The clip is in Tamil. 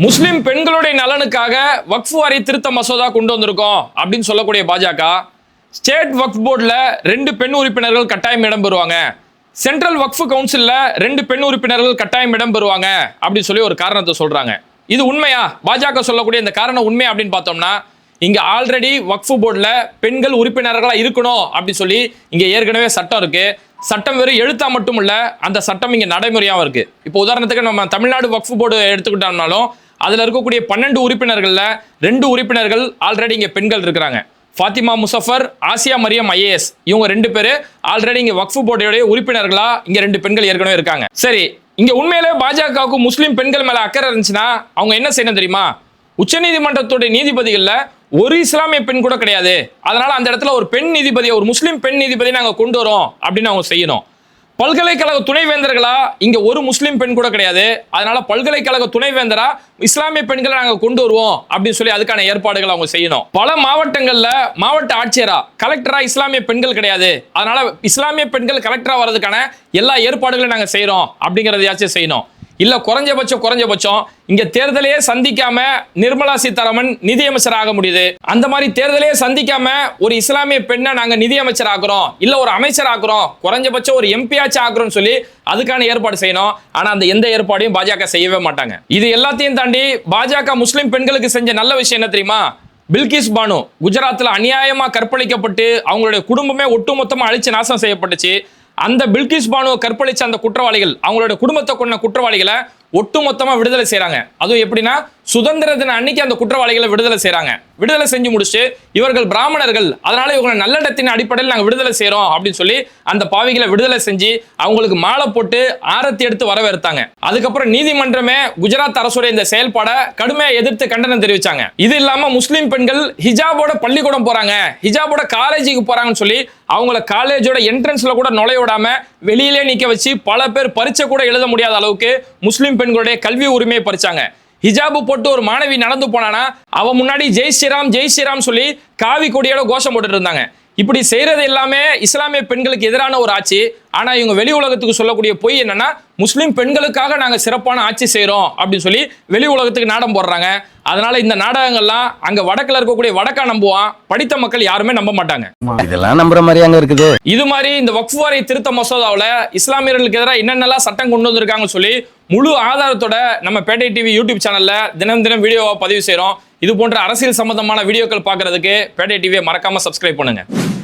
முஸ்லிம் பெண்களுடைய நலனுக்காக வக்ஃப் வாரிய திருத்த மசோதா கொண்டு வந்திருக்கோம் அப்படின்னு சொல்லக்கூடிய பாஜக ஸ்டேட் வக்ஃப் போர்டில் 2 பெண் உறுப்பினர்கள் கட்டாயம் இடம்பெறுவாங்க, சென்ட்ரல் வக்ஃப் கவுன்சிலில் 2 பெண் உறுப்பினர்கள் கட்டாயம் இடம்பெறுவாங்க அப்படின்னு சொல்லி ஒரு காரணத்தை சொல்றாங்க. இது உண்மையா? பாஜக சொல்லக்கூடிய இந்த காரணம் உண்மை அப்படின்னு பார்த்தோம்னா, இங்க ஆல்ரெடி வக்ஃப் போர்டில் பெண்கள் உறுப்பினர்களா இருக்கணும் அப்படின்னு சொல்லி இங்க ஏற்கனவே சட்டம் இருக்கு. சட்டம் வெறும் எழுத்தா மட்டும் இல்ல, அந்த சட்டம் இங்க நடைமுறையாவும் இருக்கு. இப்போ உதாரணத்துக்கு நம்ம தமிழ்நாடு வக்ஃப் போர்டு எடுத்துக்கிட்டோம்னாலும் அதுல இருக்கக்கூடிய 12 உறுப்பினர்கள்ல 2 உறுப்பினர்கள் ஆல்ரெடி இங்க பெண்கள் இருக்கிறாங்க. ஃபாத்திமா முசஃபர், ஆசியா மரியம் ஐஏஎஸ், இவங்க 2 பேரு ஆல்ரெடி இங்க வக்ஃப் போர்டுடைய உறுப்பினர்களா இங்க 2 பெண்கள் ஏற்கனவே இருக்காங்க. சரி, இங்க உண்மையிலே பாஜகவுக்கு முஸ்லிம் பெண்கள் மேல அக்கறை இருந்துச்சுன்னா அவங்க என்ன செய்யணும் தெரியுமா? உச்சநீதிமன்றத்துடைய நீதிபதிகள்ல ஒரு இஸ்லாமிய பெண் கூட கிடையாது, அதனால அந்த இடத்துல ஒரு பெண் நீதிபதியை, ஒரு முஸ்லிம் பெண் நீதிபதியை நாங்க கொண்டு வரோம் அப்படின்னு அவங்க செய்யணும். பல்கலைக்கழக துணைவேந்தர்களா இங்க ஒரு முஸ்லிம் பெண் கூட கிடையாது, அதனால பல்கலைக்கழக துணைவேந்தரா இஸ்லாமிய பெண்களை நாங்க கொண்டு வருவோம் அப்படின்னு சொல்லி அதுக்கான ஏற்பாடுகள் அவங்க செய்யணும். பல மாவட்டங்கள்ல மாவட்ட ஆட்சியரா, கலெக்டரா இஸ்லாமிய பெண்கள் கிடையாது, அதனால இஸ்லாமிய பெண்கள் கலெக்டரா வர்றதுக்கான எல்லா ஏற்பாடுகளையும் நாங்க செய்யறோம் அப்படிங்கறதையாச்சும் செய்யணும். இல்ல குறைஞ்சபட்சம் இங்க தேர்தலையே சந்திக்காம நிர்மலா சீதாராமன் நிதியமைச்சர் ஆக முடியுது, அந்த மாதிரி தேர்தலையே சந்திக்காம ஒரு இஸ்லாமிய பெண்ணை நாங்க நிதியமைச்சர் ஆக்குறோம், இல்ல ஒரு அமைச்சர் ஆக்குறோம், குறைஞ்சபட்சம் ஒரு எம்பி ஆச்சு ஆக்குறோம்னு சொல்லி அதுக்கான ஏற்பாடு செய்யணும். ஆனா அந்த எந்த ஏற்பாடையும் பாஜக செய்யவே மாட்டாங்க. இது எல்லாத்தையும் தாண்டி பாஜக முஸ்லிம் பெண்களுக்கு செஞ்ச நல்ல விஷயம் என்ன தெரியுமா? பில்கிஸ் பானு குஜராத்ல அநியாயமா கற்பழிக்கப்பட்டு அவங்களுடைய குடும்பமே ஒட்டுமொத்தமா அழிச்சு நாசம் செய்யப்பட்டுச்சு. அந்த பில்கிஸ் பானுவை கற்பழிச்ச அந்த குற்றவாளிகள், அவங்களுடைய குடும்பத்தை கொண்ட குற்றவாளிகளை ஒட்டுமொத்தமா விடுதலை செய்யறாங்க. அதுவும் எப்படின்னா, சுதந்திர தின அன்னைக்கு அந்த குற்றவாளிகளை விடுதலை செய்யறாங்க. விடுதலை செஞ்சு முடிச்சு இவர்கள் பிராமணர்கள், அதனால இவங்களை நல்லடத்தின் அடிப்படையில் நாங்க விடுதலை செய்யறோம் அப்படின்னு சொல்லி அந்த பாவிகளை விடுதலை செஞ்சு அவங்களுக்கு மாலை போட்டு ஆரத்தி எடுத்து வரவேற்றாங்க. அதுக்கப்புறம் நீதிமன்றமே குஜராத் அரசுடைய இந்த செயல்பாடை கடுமையா எதிர்த்து கண்டனம் தெரிவிச்சாங்க. இது இல்லாம முஸ்லிம் பெண்கள் ஹிஜாபோட பள்ளிக்கூடம் போறாங்க, ஹிஜாபோட காலேஜுக்கு போறாங்கன்னு சொல்லி அவங்கள காலேஜோட என்ட்ரன்ஸ்ல கூட நுழைய விடாம வெளியிலே நிக்க வச்சு பல பேர் பரீட்சை கூட எழுத முடியாத அளவுக்கு முஸ்லிம் பெண்களுடைய கல்வி உரிமையை பறிச்சாங்க. ஹிஜாபு போட்டு ஒரு மாணவி நடந்து போனானா அவ முன்னாடி ஜெய் ஸ்ரீராம் ஜெய் ஸ்ரீராம் சொல்லி காவி கொடியோட கோஷம் போட்டுட்டு இருந்தாங்க. இப்படி செய்யறது எல்லாமே இஸ்லாமிய பெண்களுக்கு எதிரான ஒரு ஆட்சி. ஆனா இவங்க வெளி உலகத்துக்கு சொல்லக்கூடிய பொய் என்னன்னா, முஸ்லிம் பெண்களுக்காக நாங்க சிறப்பான ஆட்சி செய்யறோம் அப்படின்னு சொல்லி வெளி உலகத்துக்கு நாடகம் போடுறாங்க. அதனால இந்த நாடகங்கள்லாம் அங்க வடக்குல இருக்கக்கூடிய வடக்கா நம்புவான், படித்த மக்கள் யாருமே நம்ப மாட்டாங்க. இதெல்லாம் நம்புற மாதிரி அங்க இருக்குது. இது மாதிரி இந்த வக்ஃப் வாரிய திருத்த மசோதாவில் இஸ்லாமியர்களுக்கு எதிராக என்னென்னலாம் சட்டம் கொண்டு வந்திருக்காங்கன்னு சொல்லி முழு ஆதாரத்தோட நம்ம பேட்டை டிவி யூடியூப் சேனல்ல தினம் வீடியோவா பதிவு செய்யறோம். இது போன்ற அரசியல் சம்பந்தமான வீடியோக்கள் பார்க்கறதுக்கு பேட்டை டிவியை மறக்காம சப்ஸ்கிரைப் பண்ணுங்க.